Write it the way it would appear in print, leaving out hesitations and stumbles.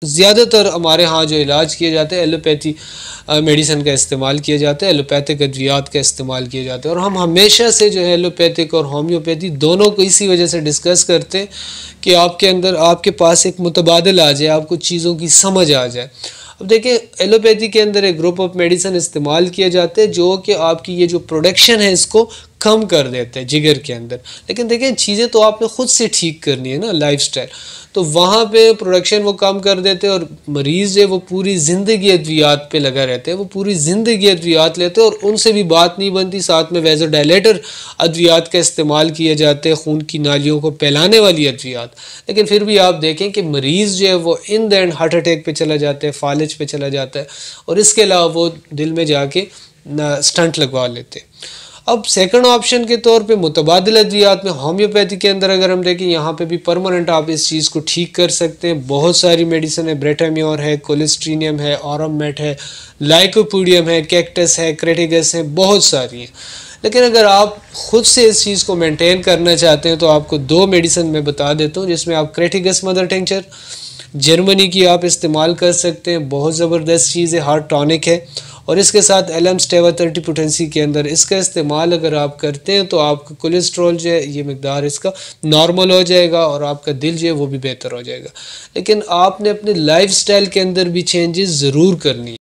ज़्यादातर हमारे यहाँ जो इलाज किए जाते हैं एलोपैथी मेडिसिन का इस्तेमाल किया जाता है, एलोपैथिक अद्वियात का इस्तेमाल किया जाता है और हम हमेशा से जो है एलोपैथिक और होम्योपैथी दोनों को इसी वजह से डिस्कस करते हैं कि आपके अंदर आपके पास एक मुतबादल आ जाए, आपको चीज़ों की समझ आ जाए। अब देखिए एलोपैथी के अंदर एक ग्रुप ऑफ मेडिसिन इस्तेमाल किए जाते हैं जो कि आपकी ये जो प्रोडक्शन है इसको कम कर देते हैं जिगर के अंदर। लेकिन देखिए चीज़ें तो आपने ख़ुद से ठीक करनी है ना, लाइफस्टाइल। तो वहाँ पे प्रोडक्शन वो कम कर देते हैं और मरीज़ है वो पूरी ज़िंदगी अद्वियात पे लगा रहते हैं, वो पूरी ज़िंदगी अद्वियात लेते हैं और उनसे भी बात नहीं बनती। साथ में वैज़ोडायलेटर अद्वियात का इस्तेमाल किए जाते हैं, खून की नालियों को फैलाने वाली अद्वियात। लेकिन फिर भी आप देखें कि मरीज़ जो है वो in the end heart attack पे चला जाता है, फालिज पे चला जाता है और इसके अलावा वो दिल में जाके स्टंट लगवा लेते हैं। अब सेकंड ऑप्शन के तौर पे मुतबादिल अद्वियात में होम्योपैथी के अंदर अगर हम देखें, यहाँ पे भी परमानेंट आप इस चीज़ को ठीक कर सकते हैं। बहुत सारी मेडिसिन है, ब्रेटाम्योर है, कोलेस्ट्रीनियम है, ऑरममेट है, लाइकोपोडियम है, कैक्टस है, क्रेटिगस है, बहुत सारी हैं। लेकिन अगर आप ख़ुद से इस चीज़ को मेंटेन करना चाहते हैं तो आपको दो मेडिसिन मैं बता देता हूँ, जिसमें आप क्रेटिगस मदर टिंचर जर्मनी की आप इस्तेमाल कर सकते हैं। बहुत ज़बरदस्त चीज़ है, हार्ट टॉनिक है और इसके साथ एलम स्टेवा 30 पोटेंसी के अंदर इसका इस्तेमाल अगर आप करते हैं तो आपका कोलेस्ट्रॉल जो है ये मकदार इसका नॉर्मल हो जाएगा और आपका दिल जो है वो भी बेहतर हो जाएगा। लेकिन आपने अपने लाइफस्टाइल के अंदर भी चेंजेस ज़रूर करनी है।